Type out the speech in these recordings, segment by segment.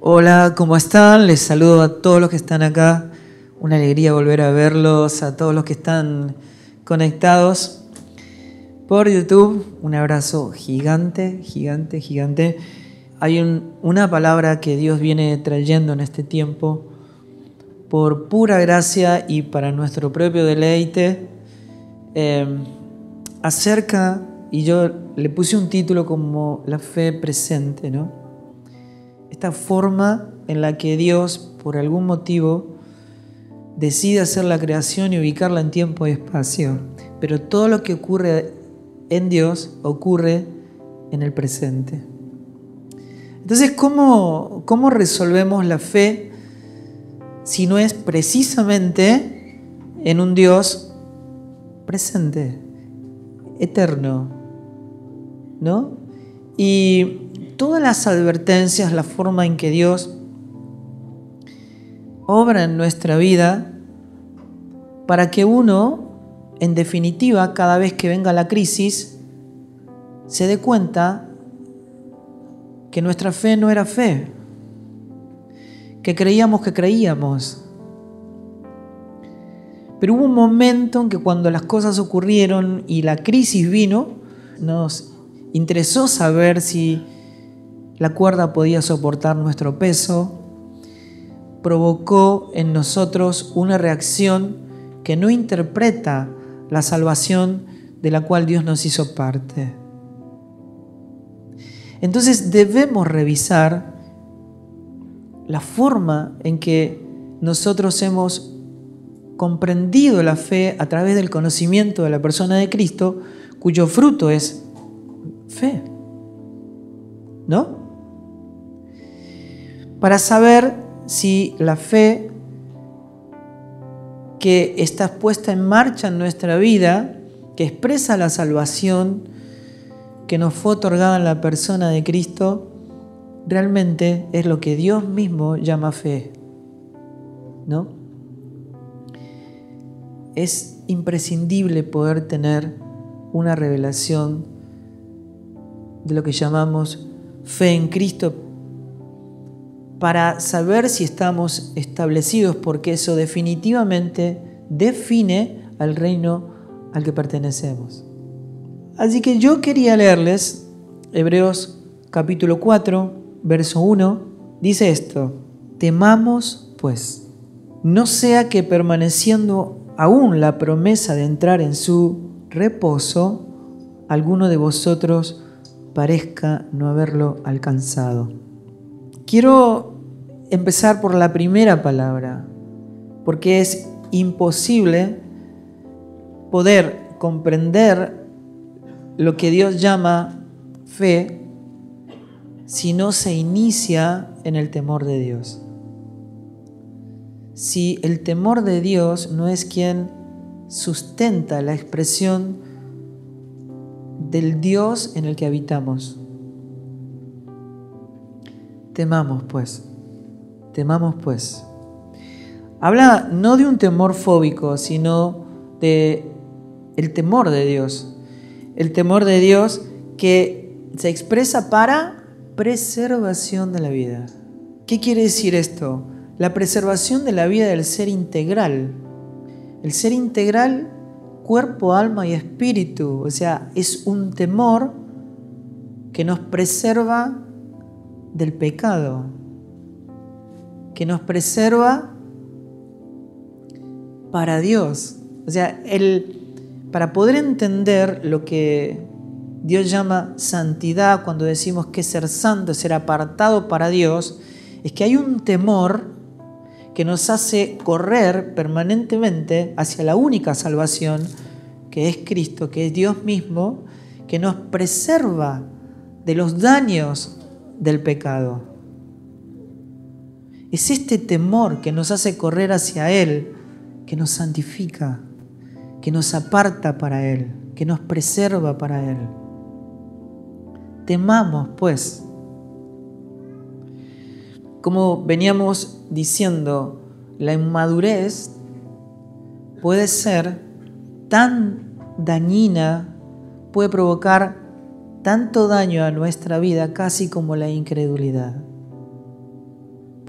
Hola, ¿cómo están? Les saludo a todos los que están acá. Una alegría volver a verlos, a todos los que están conectados por YouTube. Un abrazo gigante, gigante, gigante. Hay una palabra que Dios viene trayendo en este tiempo por pura gracia y para nuestro propio deleite acerca, y yo le puse un título como la fe presente, ¿no? Esta forma en la que Dios, por algún motivo, decide hacer la creación y ubicarla en tiempo y espacio. Pero todo lo que ocurre en Dios ocurre en el presente. Entonces, ¿cómo resolvemos la fe si no es precisamente en un Dios presente, eterno, ¿no? Y todas las advertencias, la forma en que Dios obra en nuestra vida para que uno, en definitiva, cada vez que venga la crisis, se dé cuenta que nuestra fe no era fe, que creíamos, pero hubo un momento en que cuando las cosas ocurrieron y la crisis vino, nos interesó saber si la cuerda podía soportar nuestro peso. Provocó en nosotros una reacción que no interpreta la salvación de la cual Dios nos hizo parte. Entonces debemos revisar la forma en que nosotros hemos comprendido la fe a través del conocimiento de la persona de Cristo, cuyo fruto es fe, ¿no? Para saber si la fe que está puesta en marcha en nuestra vida, que expresa la salvación que nos fue otorgada en la persona de Cristo, realmente es lo que Dios mismo llama fe, ¿no? Es imprescindible poder tener una revelación de lo que llamamos fe en Cristo para saber si estamos establecidos, porque eso definitivamente define al reino al que pertenecemos. Así que yo quería leerles Hebreos capítulo 4, verso 1, dice esto: temamos pues, no sea que permaneciendo aún la promesa de entrar en su reposo, alguno de vosotros parezca no haberlo alcanzado. Quiero empezar por la primera palabra, porque es imposible poder comprender lo que Dios llama fe si no se inicia en el temor de Dios. Si el temor de Dios no es quien sustenta la expresión del Dios en el que habitamos. Temamos pues. Habla no de un temor fóbico, sino de el temor de Dios. El temor de Dios que se expresa para preservación de la vida. ¿Qué quiere decir esto? La preservación de la vida del ser integral. El ser integral, cuerpo, alma y espíritu. O sea, es un temor que nos preserva del pecado, que nos preserva para Dios. O sea, para poder entender lo que Dios llama santidad, cuando decimos que ser santo es ser apartado para Dios, es que hay un temor que nos hace correr permanentemente hacia la única salvación, que es Cristo, que es Dios mismo, que nos preserva de los daños del pecado. Es este temor que nos hace correr hacia Él, que nos santifica, que nos aparta para Él, que nos preserva para Él. Temamos, pues. Como veníamos diciendo, la inmadurez puede ser tan dañina, puede provocar tanto daño a nuestra vida casi como la incredulidad.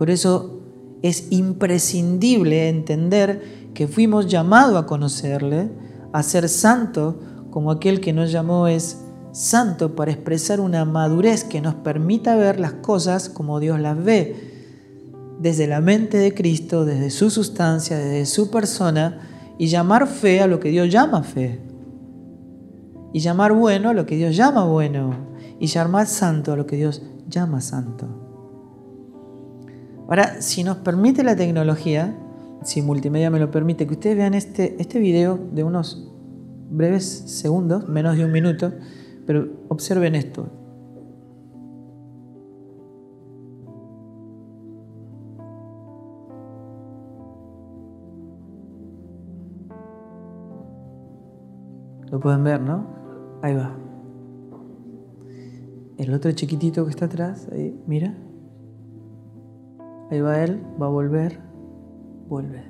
Por eso es imprescindible entender que fuimos llamados a conocerle, a ser santos, como aquel que nos llamó es santo, para expresar una madurez que nos permita ver las cosas como Dios las ve, desde la mente de Cristo, desde su sustancia, desde su persona, y llamar fe a lo que Dios llama fe, y llamar bueno a lo que Dios llama bueno, y llamar santo a lo que Dios llama santo. Ahora, si nos permite la tecnología, si Multimedia me lo permite, que ustedes vean este video de unos breves segundos, menos de un minuto, pero observen esto. Lo pueden ver, ¿no? Ahí va. El otro chiquitito que está atrás, ahí, mira. Ahí va él, va a volver, vuelve.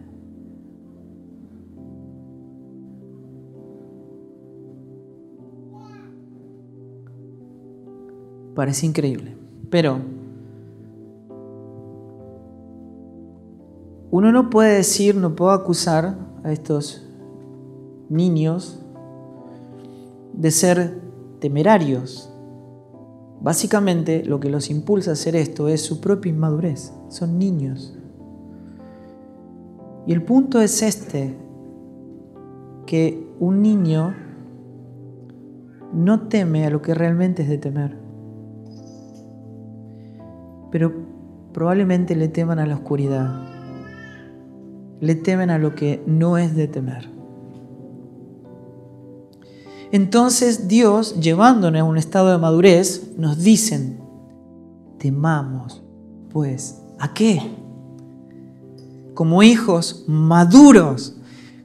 Parece increíble, pero uno no puede decir, no puedo acusar a estos niños de ser temerarios. Básicamente lo que los impulsa a hacer esto es su propia inmadurez. Son niños. Y el punto es que un niño no teme a lo que realmente es de temer. Pero probablemente le teman a la oscuridad. Le temen a lo que no es de temer. Entonces Dios, llevándonos a un estado de madurez, nos dicen, temamos, pues, ¿a qué? Como hijos maduros,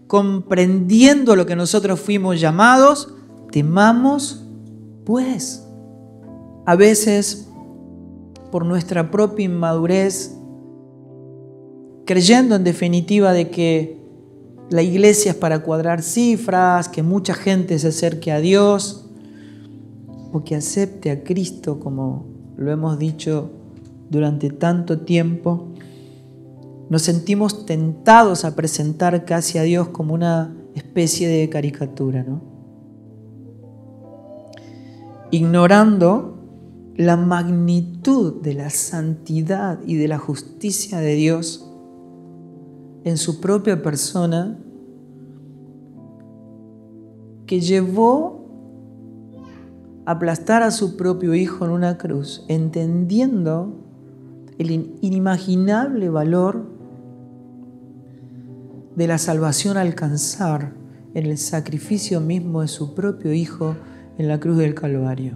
comprendiendo lo que nosotros fuimos llamados, temamos, pues. A veces, por nuestra propia inmadurez, creyendo en definitiva de que la iglesia es para cuadrar cifras, que mucha gente se acerque a Dios o que acepte a Cristo, como lo hemos dicho durante tanto tiempo, nos sentimos tentados a presentar casi a Dios como una especie de caricatura, ¿no? Ignorando la magnitud de la santidad y de la justicia de Dios en su propia persona, que llevó a aplastar a su propio Hijo en una cruz, entendiendo el inimaginable valor de la salvación a alcanzar en el sacrificio mismo de su propio Hijo en la cruz del Calvario.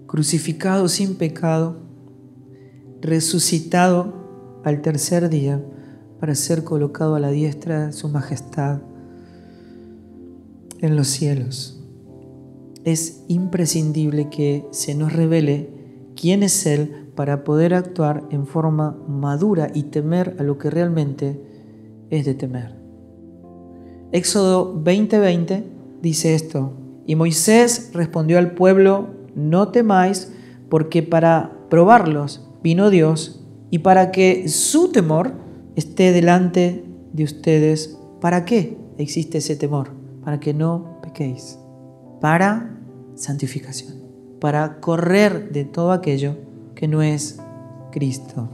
Crucificado sin pecado, resucitado al tercer día para ser colocado a la diestra de su majestad en los cielos. Es imprescindible que se nos revele quién es Él para poder actuar en forma madura y temer a lo que realmente es de temer. Éxodo 20:20 dice esto: y Moisés respondió al pueblo, no temáis, porque para probarlos vino Dios, y para que su temor esté delante de ustedes. ¿Para qué existe ese temor? Para que no pequéis. Para santificación. Para correr de todo aquello que no es Cristo.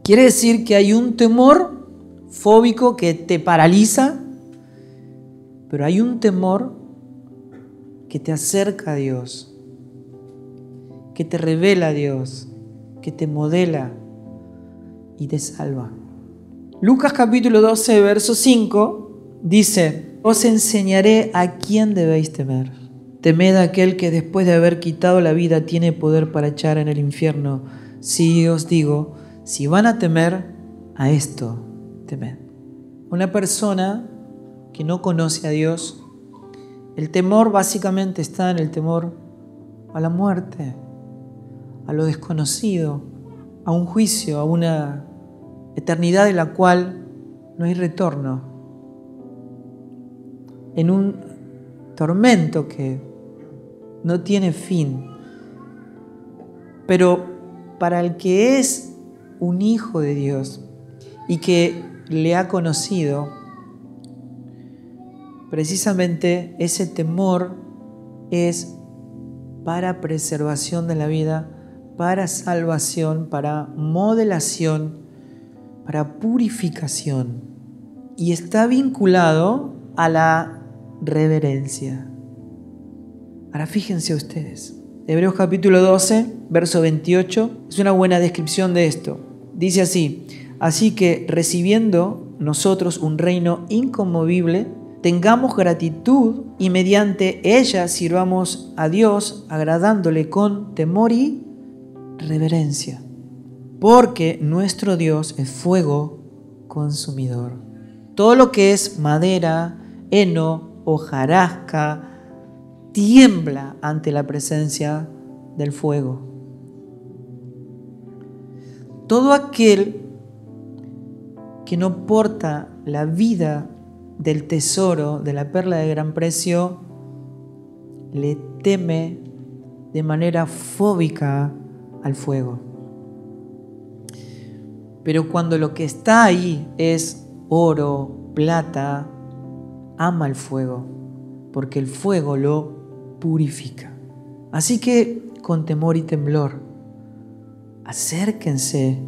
Quiere decir que hay un temor fóbico que te paraliza, pero hay un temor que te acerca a Dios, que te revela a Dios, que te modela y te salva. Lucas capítulo 12, verso 5 dice: os enseñaré a quién debéis temer. Temed a aquel que después de haber quitado la vida tiene poder para echar en el infierno. Sí os digo, si van a temer, a esto temed. Una persona que no conoce a Dios, el temor básicamente está en el temor a la muerte, a lo desconocido, a un juicio, a una eternidad de la cual no hay retorno, en un tormento que no tiene fin. Pero para el que es un hijo de Dios y que le ha conocido, precisamente ese temor es para preservación de la vida, para salvación, para modelación, para purificación. Y está vinculado a la reverencia. Ahora fíjense ustedes. Hebreos capítulo 12, verso 28, es una buena descripción de esto. Dice así: así que recibiendo nosotros un reino inconmovible, tengamos gratitud y mediante ella sirvamos a Dios agradándole con temor y reverencia. Porque nuestro Dios es fuego consumidor. Todo lo que es madera, heno, hojarasca, tiembla ante la presencia del fuego. Todo aquel que no porta la vida del tesoro, de la perla de gran precio, le teme de manera fóbica al fuego. Pero cuando lo que está ahí es oro, plata, ama el fuego, porque el fuego lo purifica. Así que con temor y temblor, acérquense,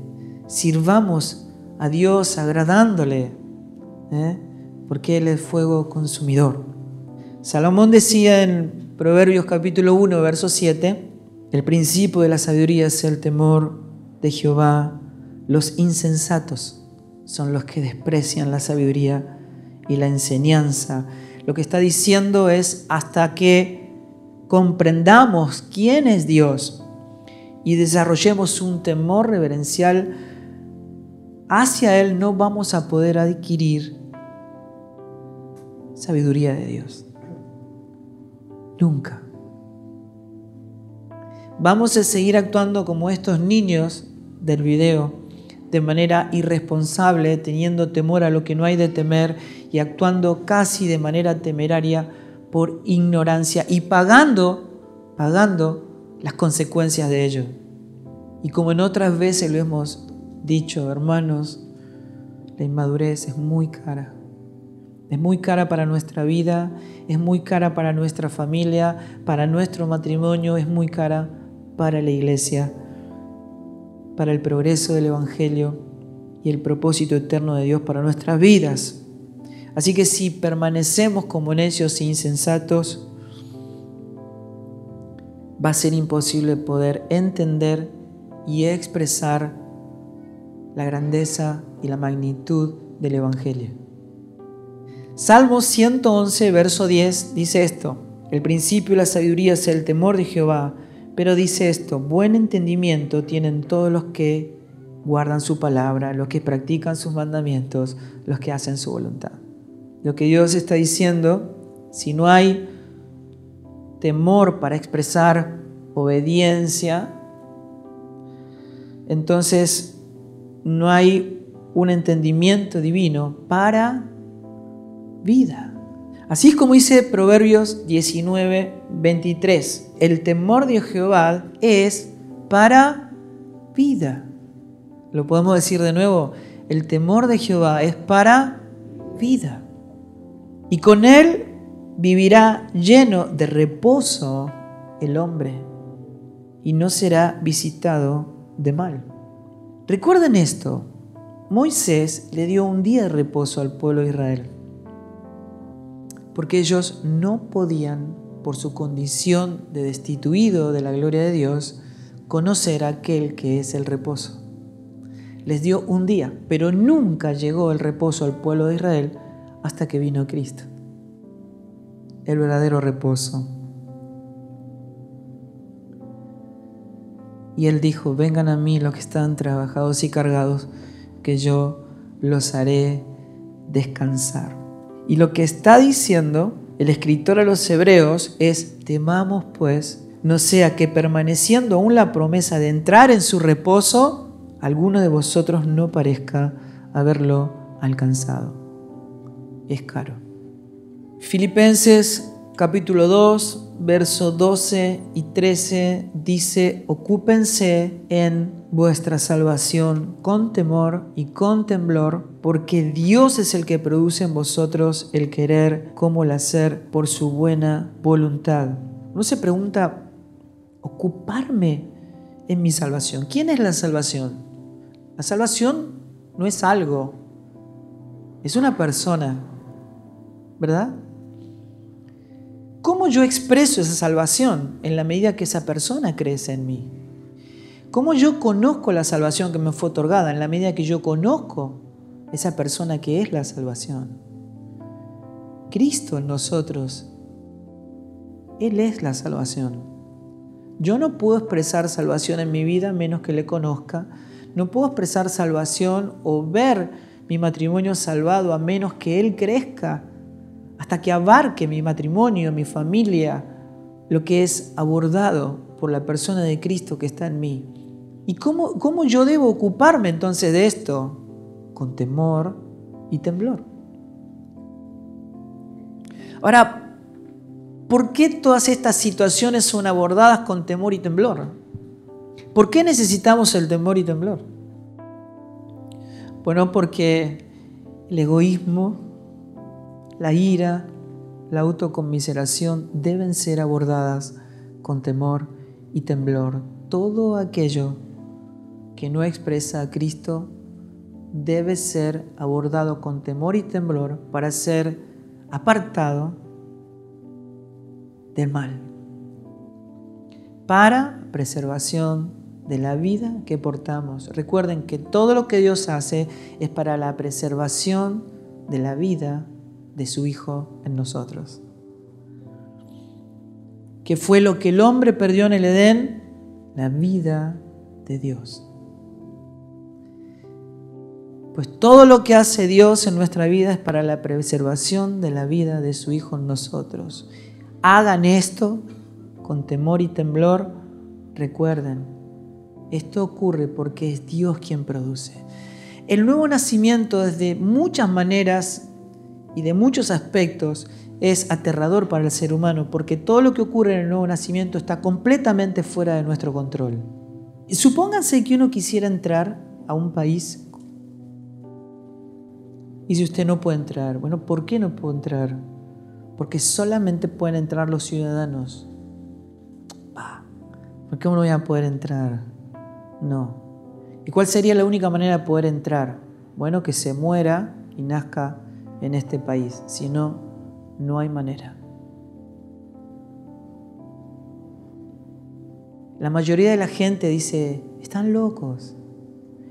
sirvamos a Dios agradándole, porque Él es fuego consumidor. Salomón decía en Proverbios capítulo 1, verso 7, el principio de la sabiduría es el temor de Jehová. Los insensatos son los que desprecian la sabiduría y la enseñanza. Lo que está diciendo es hasta que comprendamos quién es Dios y desarrollemos un temor reverencial hacia Él, no vamos a poder adquirir sabiduría de Dios. Nunca. Vamos a seguir actuando como estos niños del video, de manera irresponsable, teniendo temor a lo que no hay de temer y actuando casi de manera temeraria por ignorancia y pagando las consecuencias de ello. Y como en otras veces lo hemos dicho, hermanos, la inmadurez es muy cara. Es muy cara para nuestra vida, es muy cara para nuestra familia, para nuestro matrimonio, es muy cara para la iglesia, para el progreso del Evangelio y el propósito eterno de Dios para nuestras vidas. Así que si permanecemos como necios e insensatos, va a ser imposible poder entender y expresar la grandeza y la magnitud del Evangelio. Salmo 111, verso 10 dice esto: el principio de la sabiduría es el temor de Jehová, pero dice esto: buen entendimiento tienen todos los que guardan su palabra, los que practican sus mandamientos, los que hacen su voluntad. Lo que Dios está diciendo, si no hay temor para expresar obediencia, entonces no hay un entendimiento divino para vida. Así es como dice Proverbios 19, 23. El temor de Jehová es para vida. Lo podemos decir de nuevo. El temor de Jehová es para vida. Y con él vivirá lleno de reposo el hombre y no será visitado de mal. Recuerden esto. Moisés le dio un día de reposo al pueblo de Israel, porque ellos no podían, por su condición de destituido de la gloria de Dios, conocer a aquel que es el reposo. Les dio un día, pero nunca llegó el reposo al pueblo de Israel hasta que vino Cristo, el verdadero reposo. Y Él dijo: vengan a mí los que están trabajados y cargados, que yo los haré descansar. Y lo que está diciendo el escritor a los Hebreos es: temamos pues, no sea que permaneciendo aún la promesa de entrar en su reposo, alguno de vosotros no parezca haberlo alcanzado. Es caro. Filipenses capítulo 2, verso 12 y 13 dice: ocúpense en vuestra salvación con temor y con temblor, porque Dios es el que produce en vosotros el querer como el hacer por su buena voluntad. Uno se pregunta, ocuparme en mi salvación. ¿Quién es la salvación? La salvación no es algo, es una persona, ¿verdad? ¿Cómo yo expreso esa salvación? En la medida que esa persona crece en mí. ¿Cómo yo conozco la salvación que me fue otorgada? En la medida que yo conozco esa persona que es la salvación. Cristo en nosotros, Él es la salvación. Yo no puedo expresar salvación en mi vida menos que le conozca. No puedo expresar salvación o ver mi matrimonio salvado a menos que Él crezca, hasta que abarque mi matrimonio, mi familia, lo que es abordado por la persona de Cristo que está en mí. ¿Y cómo yo debo ocuparme entonces de esto? Con temor y temblor. Ahora, ¿por qué todas estas situaciones son abordadas con temor y temblor? ¿Por qué necesitamos el temor y temblor? Bueno, porque el egoísmo, la ira, la autoconmiseración deben ser abordadas con temor y temblor. Todo aquello que no expresa a Cristo debe ser abordado con temor y temblor para ser apartado del mal, para preservación de la vida que portamos. Recuerden que todo lo que Dios hace es para la preservación de la vida de su Hijo en nosotros. ¿Qué fue lo que el hombre perdió en el Edén? La vida de Dios. Pues todo lo que hace Dios en nuestra vida es para la preservación de la vida de su Hijo en nosotros. Hagan esto con temor y temblor. Recuerden, esto ocurre porque es Dios quien produce. El nuevo nacimiento, desde muchas maneras y de muchos aspectos, es aterrador para el ser humano, porque todo lo que ocurre en el nuevo nacimiento está completamente fuera de nuestro control. Y supónganse que uno quisiera entrar a un país y si usted no puede entrar. Bueno, ¿por qué no puedo entrar? Porque solamente pueden entrar los ciudadanos. ¿Por qué no voy a poder entrar? No. ¿Y cuál sería la única manera de poder entrar? Bueno, que se muera y nazca en este país. Si no, no hay manera. La mayoría de la gente dice, están locos.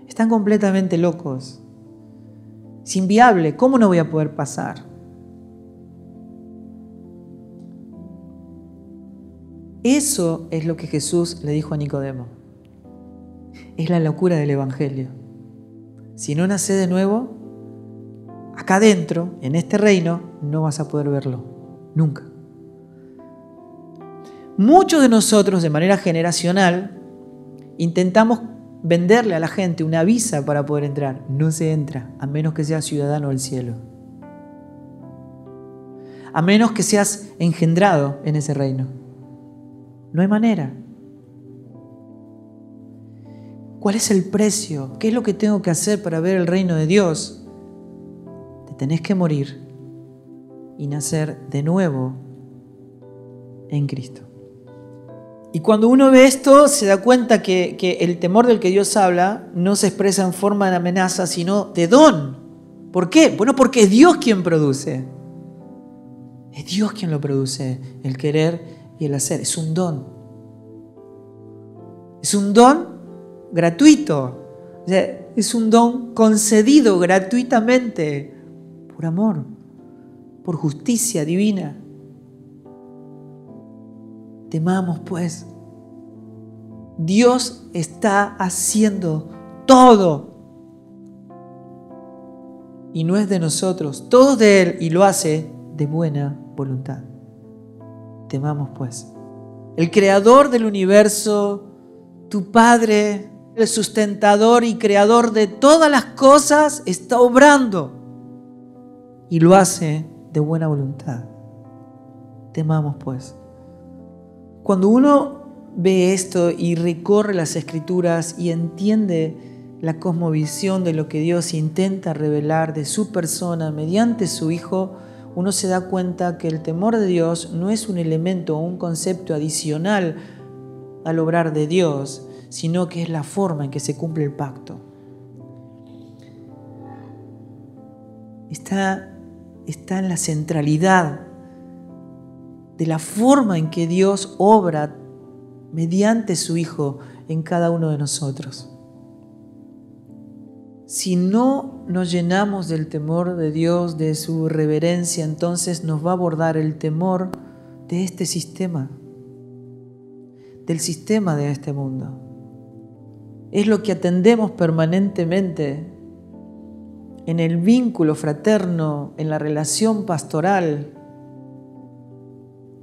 Están completamente locos. Es inviable. ¿Cómo no voy a poder pasar? Eso es lo que Jesús le dijo a Nicodemo. Es la locura del Evangelio. Si no naces de nuevo, acá adentro, en este reino, no vas a poder verlo. Nunca. Muchos de nosotros, de manera generacional, intentamos venderle a la gente una visa para poder entrar. No se entra, a menos que seas ciudadano del cielo. A menos que seas engendrado en ese reino. No hay manera. ¿Cuál es el precio? ¿Qué es lo que tengo que hacer para ver el reino de Dios? Te tenés que morir y nacer de nuevo en Cristo. Y cuando uno ve esto, se da cuenta que el temor del que Dios habla no se expresa en forma de amenaza, sino de don. ¿Por qué? Bueno, porque es Dios quien produce. Es Dios quien lo produce, el querer y el hacer. Es un don. Es un don gratuito. O sea, es un don concedido gratuitamente por amor, por justicia divina. Temamos pues. Dios está haciendo todo. Y no es de nosotros, todo es de Él y lo hace de buena voluntad. Temamos pues. El creador del universo, tu Padre, el sustentador y creador de todas las cosas, está obrando y lo hace de buena voluntad. Temamos pues. Cuando uno ve esto y recorre las Escrituras y entiende la cosmovisión de lo que Dios intenta revelar de su persona mediante su Hijo, uno se da cuenta que el temor de Dios no es un elemento o un concepto adicional al obrar de Dios, sino que es la forma en que se cumple el pacto. Está en la centralidad de la forma en que Dios obra mediante su Hijo en cada uno de nosotros. Si no nos llenamos del temor de Dios, de su reverencia, entonces nos va a abordar el temor de este sistema, del sistema de este mundo. Es lo que atendemos permanentemente en el vínculo fraterno, en la relación pastoral.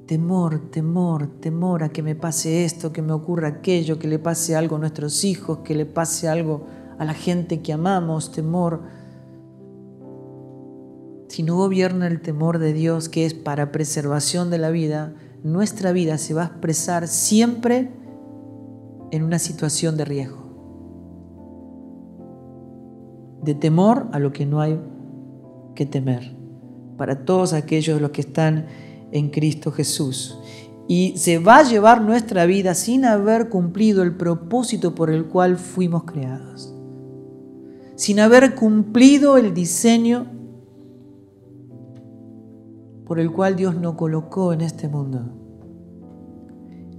Temor, temor, temor a que me pase esto, que me ocurra aquello, que le pase algo a nuestros hijos, que le pase algo a la gente que amamos, temor. Si no gobierna el temor de Dios, que es para preservación de la vida, nuestra vida se va a expresar siempre en una situación de riesgo. De temor a lo que no hay que temer. Para todos aquellos los que están en Cristo Jesús. Y se va a llevar nuestra vida sin haber cumplido el propósito por el cual fuimos creados. Sin haber cumplido el diseño por el cual Dios nos colocó en este mundo.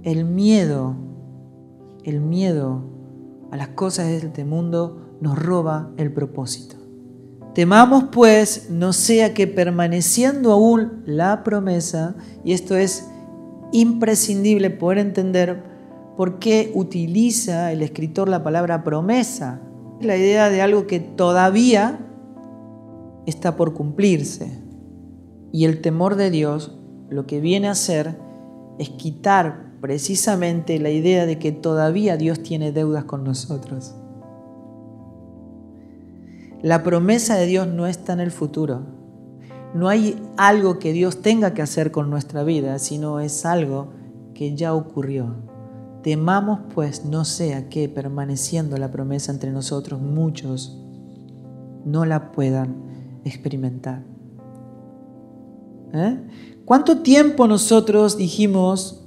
El miedo a las cosas de este mundo nos roba el propósito. Temamos pues, no sea que permaneciendo aún la promesa, y esto es imprescindible poder entender por qué utiliza el escritor la palabra promesa. La idea de algo que todavía está por cumplirse. Y el temor de Dios lo que viene a hacer es quitar precisamente la idea de que todavía Dios tiene deudas con nosotros. La promesa de Dios no está en el futuro. No hay algo que Dios tenga que hacer con nuestra vida, sino es algo que ya ocurrió. Temamos pues no sea que permaneciendo la promesa entre nosotros muchos no la puedan experimentar. ¿Cuánto tiempo nosotros dijimos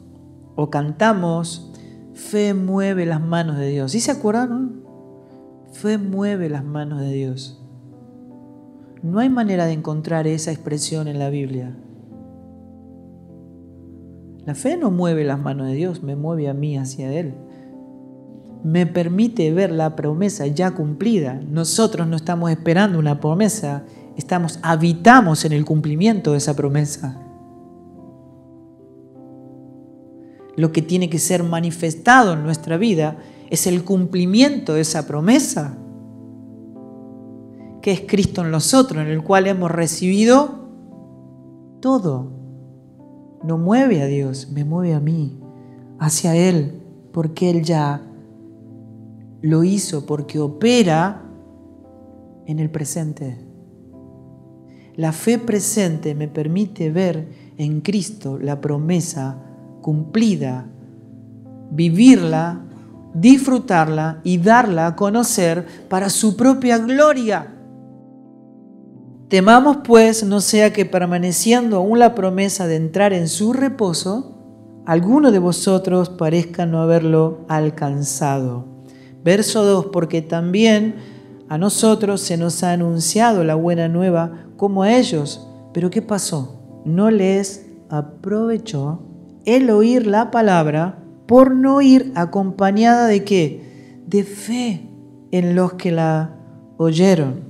o cantamos fe mueve las manos de Dios? ¿Sí se acuerdan? Fe mueve las manos de Dios. No hay manera de encontrar esa expresión en la Biblia. La fe no mueve las manos de Dios, me mueve a mí hacia Él. Me permite ver la promesa ya cumplida. Nosotros no estamos esperando una promesa, habitamos en el cumplimiento de esa promesa. Lo que tiene que ser manifestado en nuestra vida es el cumplimiento de esa promesa, que es Cristo en nosotros, en el cual hemos recibido todo. No mueve a Dios, me mueve a mí, hacia Él, porque Él ya lo hizo, porque opera en el presente. La fe presente me permite ver en Cristo la promesa cumplida, vivirla, disfrutarla y darla a conocer para su propia gloria. Temamos pues no sea que permaneciendo aún la promesa de entrar en su reposo, alguno de vosotros parezca no haberlo alcanzado. Verso 2, porque también a nosotros se nos ha anunciado la buena nueva como a ellos. Pero ¿qué pasó? No les aprovechó el oír la palabra por no ir acompañada de ¿qué? De fe en los que la oyeron.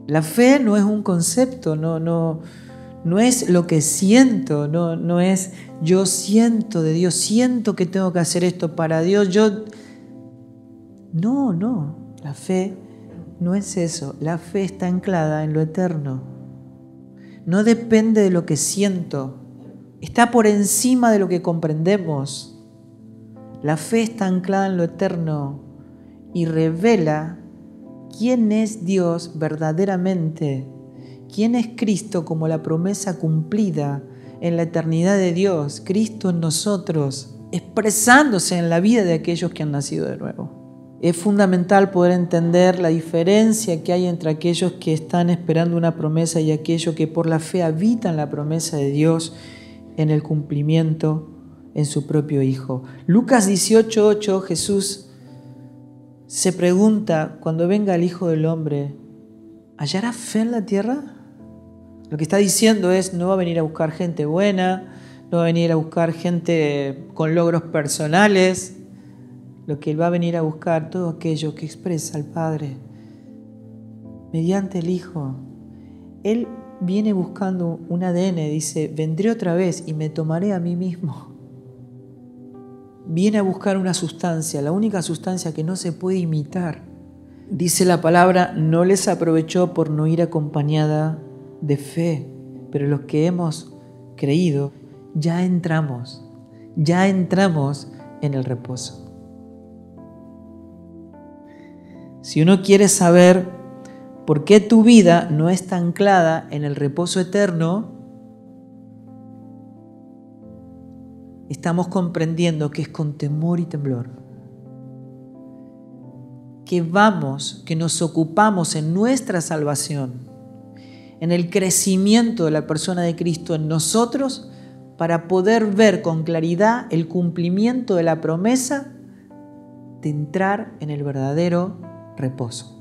La fe no es un concepto, no es lo que siento, no es yo siento de Dios, siento que tengo que hacer esto para Dios. No, la fe no es eso. La fe está anclada en lo eterno. No depende de lo que siento, está por encima de lo que comprendemos. La fe está anclada en lo eterno y revela quién es Dios verdaderamente, quién es Cristo como la promesa cumplida en la eternidad de Dios, Cristo en nosotros, expresándose en la vida de aquellos que han nacido de nuevo. Es fundamental poder entender la diferencia que hay entre aquellos que están esperando una promesa y aquellos que por la fe habitan la promesa de Dios en el cumplimiento en su propio Hijo. Lucas 18:8, Jesús se pregunta, cuando venga el Hijo del Hombre, ¿hallará fe en la tierra? Lo que está diciendo es, no va a venir a buscar gente buena, no va a venir a buscar gente con logros personales. Lo que Él va a venir a buscar, todo aquello que expresa al Padre mediante el Hijo. Él viene buscando un ADN, dice, vendré otra vez y me tomaré a mí mismo. Viene a buscar una sustancia, la única sustancia que no se puede imitar. Dice la palabra, no les aprovechó por no ir acompañada de fe, pero los que hemos creído, ya entramos en el reposo. Si uno quiere saber por qué tu vida no está anclada en el reposo eterno, estamos comprendiendo que es con temor y temblor. Que nos ocupamos en nuestra salvación, en el crecimiento de la persona de Cristo en nosotros, para poder ver con claridad el cumplimiento de la promesa de entrar en el verdadero reposo.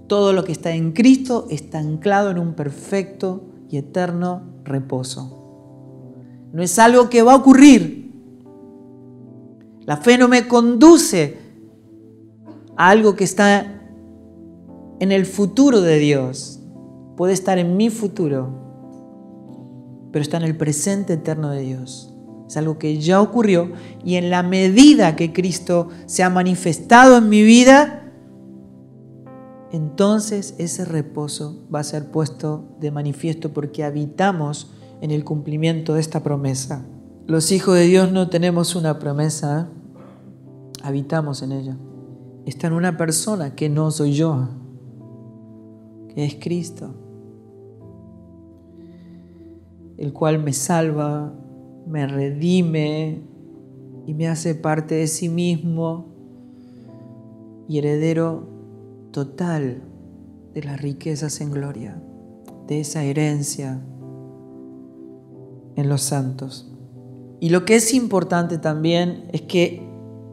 Todo lo que está en Cristo está anclado en un perfecto y eterno reposo. No es algo que va a ocurrir. La fe no me conduce a algo que está en el futuro de Dios. Puede estar en mi futuro, pero está en el presente eterno de Dios. Es algo que ya ocurrió y en la medida que Cristo se ha manifestado en mi vida, entonces ese reposo va a ser puesto de manifiesto porque habitamos en el cumplimiento de esta promesa. Los hijos de Dios no tenemos una promesa, habitamos en ella. Está en una persona que no soy yo, que es Cristo, el cual me salva, me redime y me hace parte de sí mismo y heredero total de las riquezas en gloria, de esa herencia en los santos. Y lo que es importante también es que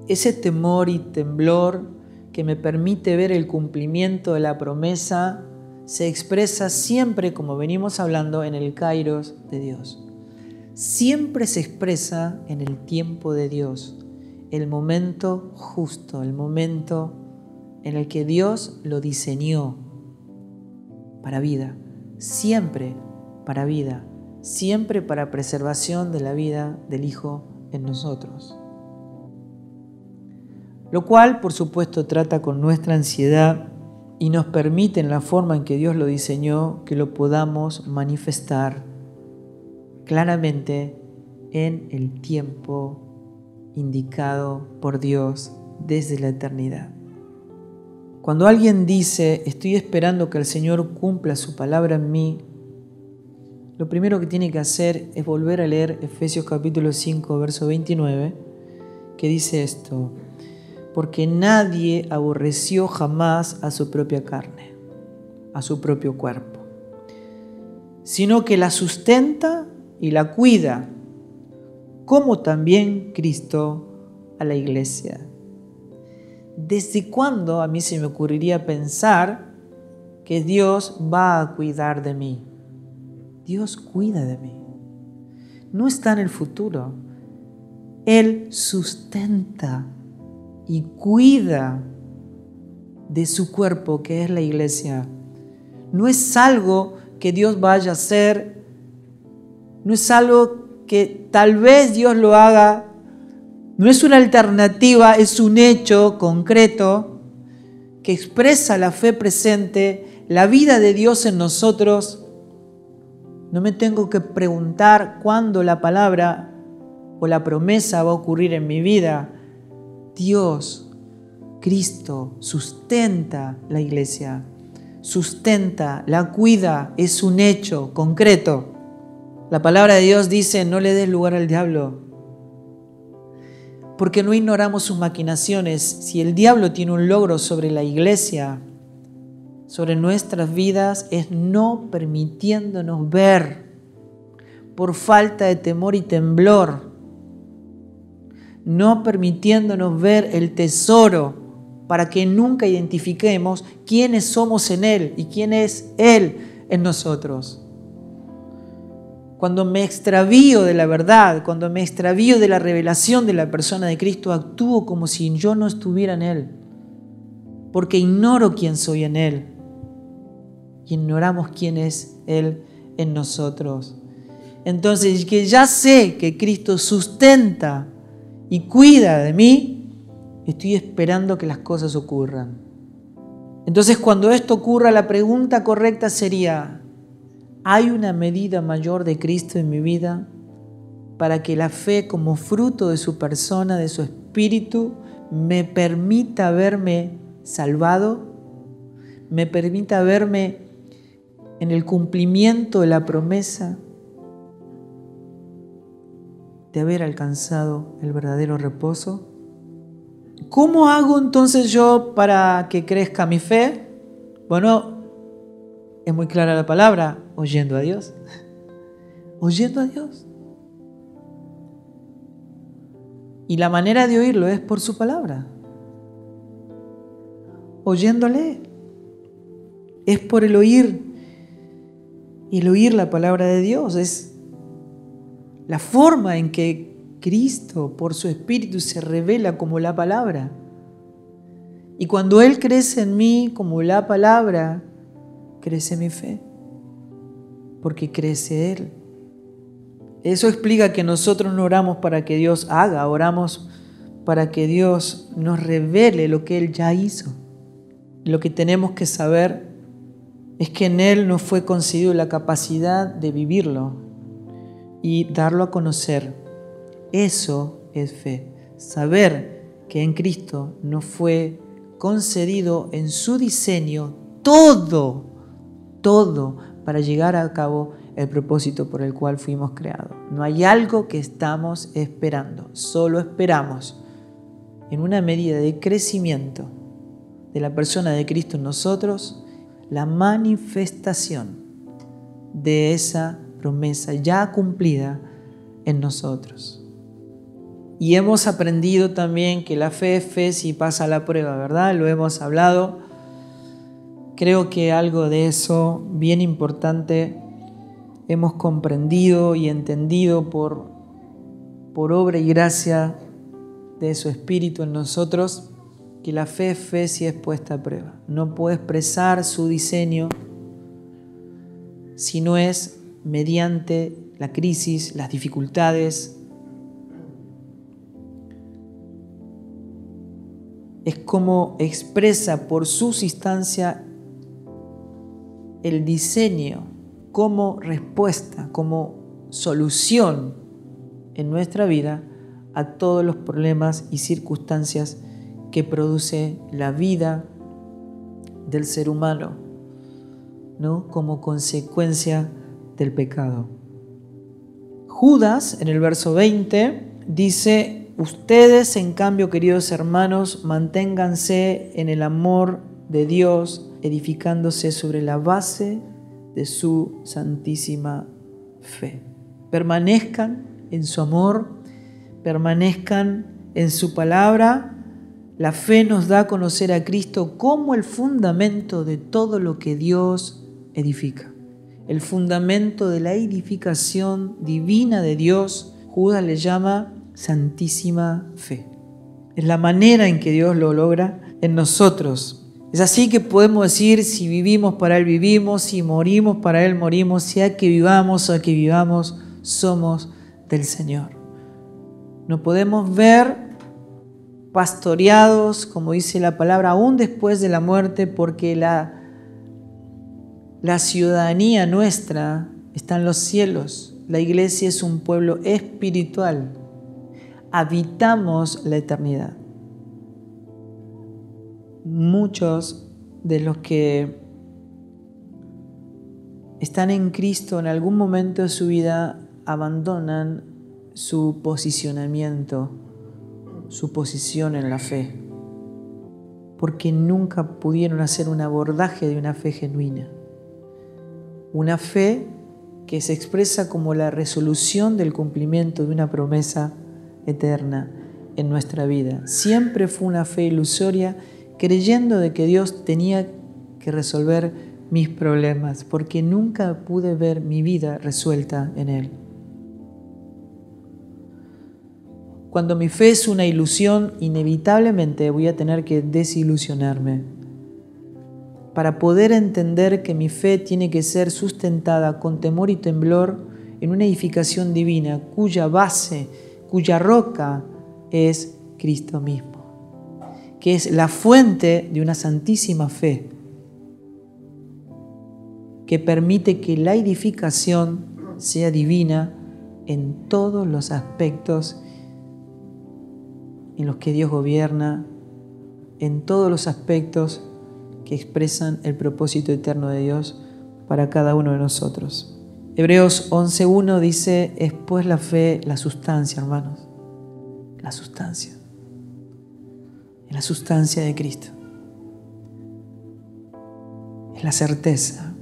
ese temor y temblor que me permite ver el cumplimiento de la promesa se expresa siempre, como venimos hablando, en el kairos de Dios. Siempre se expresa en el tiempo de Dios, el momento justo, el momento en el que Dios lo diseñó para vida, siempre para vida, siempre para preservación de la vida del Hijo en nosotros. Lo cual, por supuesto, trata con nuestra ansiedad y nos permite, en la forma en que Dios lo diseñó, que lo podamos manifestar claramente en el tiempo indicado por Dios desde la eternidad. Cuando alguien dice, estoy esperando que el Señor cumpla su palabra en mí, lo primero que tiene que hacer es volver a leer Efesios capítulo 5, verso 29, que dice esto: porque nadie aborreció jamás a su propia carne, a su propio cuerpo, sino que la sustenta y la cuida, como también Cristo a la iglesia. ¿Desde cuándo a mí se me ocurriría pensar que Dios va a cuidar de mí? Dios cuida de mí. No está en el futuro. Él sustenta y cuida de su cuerpo, que es la iglesia. No es algo que Dios vaya a hacer, no es algo que tal vez Dios lo haga, no es una alternativa, es un hecho concreto que expresa la fe presente, la vida de Dios en nosotros. No me tengo que preguntar cuándo la palabra o la promesa va a ocurrir en mi vida. Dios, Cristo, sustenta la iglesia, sustenta, la cuida, es un hecho concreto. La palabra de Dios dice, no le des lugar al diablo. porque no ignoramos sus maquinaciones. Si el diablo tiene un logro sobre la iglesia, sobre nuestras vidas, es no permitiéndonos ver por falta de temor y temblor, no permitiéndonos ver el tesoro para que nunca identifiquemos quiénes somos en Él y quién es Él en nosotros. Cuando me extravío de la verdad, cuando me extravío de la revelación de la persona de Cristo, actúo como si yo no estuviera en Él, porque ignoro quién soy en Él. Ignoramos quién es Él en nosotros. Entonces, que ya sé que Cristo sustenta y cuida de mí, estoy esperando que las cosas ocurran. Entonces, cuando esto ocurra, la pregunta correcta sería: ¿hay una medida mayor de Cristo en mi vida para que la fe, como fruto de su persona, de su espíritu, me permita verme salvado? ¿Me permita verme en el cumplimiento de la promesa de haber alcanzado el verdadero reposo? ¿Cómo hago entonces yo para que crezca mi fe? Bueno, es muy clara la palabra: oyendo a Dios. Oyendo a Dios. Y la manera de oírlo es por su palabra. Oyéndole. Es por el oír. Y el oír la palabra de Dios es la forma en que Cristo, por su Espíritu, se revela como la palabra. Y cuando Él crece en mí como la palabra, crece mi fe, porque crece Él. Eso explica que nosotros no oramos para que Dios haga, oramos para que Dios nos revele lo que Él ya hizo. Lo que tenemos que saber es que en Él nos fue concedido la capacidad de vivirlo y darlo a conocer. Eso es fe. Saber que en Cristo nos fue concedido en su diseño todo para llegar a cabo el propósito por el cual fuimos creados. No hay algo que estamos esperando, solo esperamos en una medida de crecimiento de la persona de Cristo en nosotros, la manifestación de esa promesa ya cumplida en nosotros. Y hemos aprendido también que la fe es fe si pasa la prueba, ¿verdad? Lo hemos hablado. Creo que algo de eso bien importante hemos comprendido y entendido por obra y gracia de su Espíritu en nosotros, que la fe es fe si es puesta a prueba. No puede expresar su diseño si no es mediante la crisis, las dificultades. Es como expresa por subsistencia el diseño como respuesta, como solución en nuestra vida a todos los problemas y circunstancias que produce la vida del ser humano, ¿no? Como consecuencia del pecado. Judas, en el verso 20, dice: ustedes, en cambio, queridos hermanos, manténganse en el amor de Dios, edificándose sobre la base de su santísima fe. Permanezcan en su amor, permanezcan en su palabra. La fe nos da a conocer a Cristo como el fundamento de todo lo que Dios edifica. El fundamento de la edificación divina de Dios, Judas le llama santísima fe. Es la manera en que Dios lo logra en nosotros. Es así que podemos decir: si vivimos, para Él vivimos; si morimos, para Él morimos; sea que vivamos o que vivamos, somos del Señor. No podemos ver pastoreados, como dice la palabra, aún después de la muerte, porque la ciudadanía nuestra está en los cielos. La iglesia es un pueblo espiritual. Habitamos la eternidad. Muchos de los que están en Cristo en algún momento de su vida abandonan su posicionamiento su posición en la fe, porque nunca pudieron hacer un abordaje de una fe genuina. Una fe que se expresa como la resolución del cumplimiento de una promesa eterna en nuestra vida. Siempre fue una fe ilusoria, creyendo de que Dios tenía que resolver mis problemas, porque nunca pude ver mi vida resuelta en Él. Cuando mi fe es una ilusión, inevitablemente voy a tener que desilusionarme. Para poder entender que mi fe tiene que ser sustentada con temor y temblor en una edificación divina, cuya base, cuya roca es Cristo mismo, que es la fuente de una santísima fe, que permite que la edificación sea divina en todos los aspectos en los que Dios gobierna, en todos los aspectos que expresan el propósito eterno de Dios para cada uno de nosotros. Hebreos 11:1 dice, es pues la fe la sustancia, hermanos, la sustancia, es la sustancia de Cristo, es la certeza,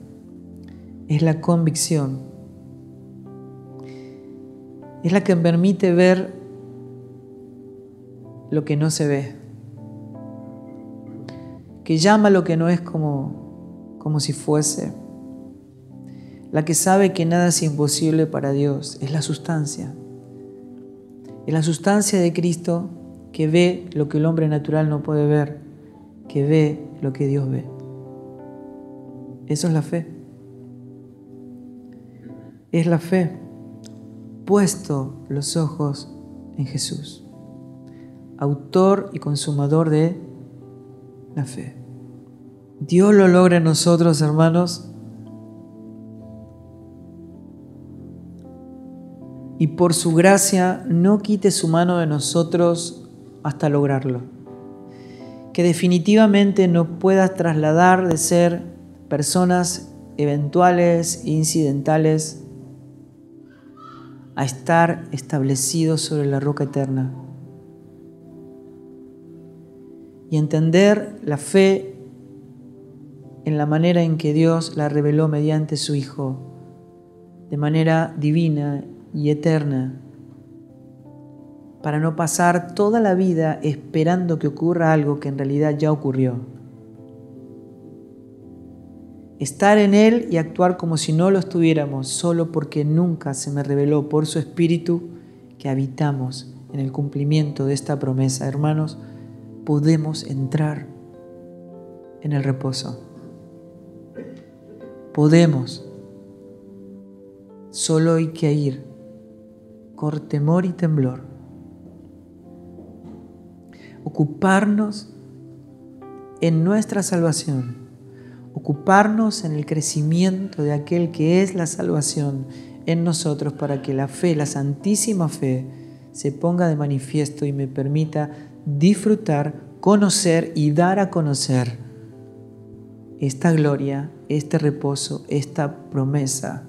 es la convicción, es la que permite ver lo que no se ve, que llama lo que no es como si fuese, la que sabe que nada es imposible para Dios. Es la sustancia de Cristo, que ve lo que el hombre natural no puede ver, que ve lo que Dios ve. Eso es la fe. Es la fe, puesto los ojos en Jesús, autor y consumador de la fe. Dios lo logra en nosotros, hermanos, y por su gracia no quite su mano de nosotros hasta lograrlo. Que definitivamente no puedas trasladar de ser personas eventuales e incidentales a estar establecidos sobre la roca eterna. Y entender la fe en la manera en que Dios la reveló mediante su Hijo, de manera divina y eterna, para no pasar toda la vida esperando que ocurra algo que en realidad ya ocurrió. Estar en Él y actuar como si no lo estuviéramos, solo porque nunca se me reveló por su Espíritu que habitamos en el cumplimiento de esta promesa. Hermanos, podemos entrar en el reposo. Podemos. Solo hay que ir con temor y temblor. Ocuparnos en nuestra salvación. Ocuparnos en el crecimiento de aquel que es la salvación en nosotros, para que la fe, la santísima fe, se ponga de manifiesto y me permita disfrutar, conocer y dar a conocer esta gloria, este reposo, esta promesa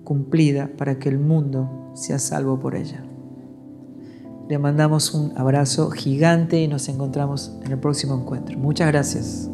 cumplida para que el mundo sea salvo por ella. Le mandamos un abrazo gigante y nos encontramos en el próximo encuentro. Muchas gracias.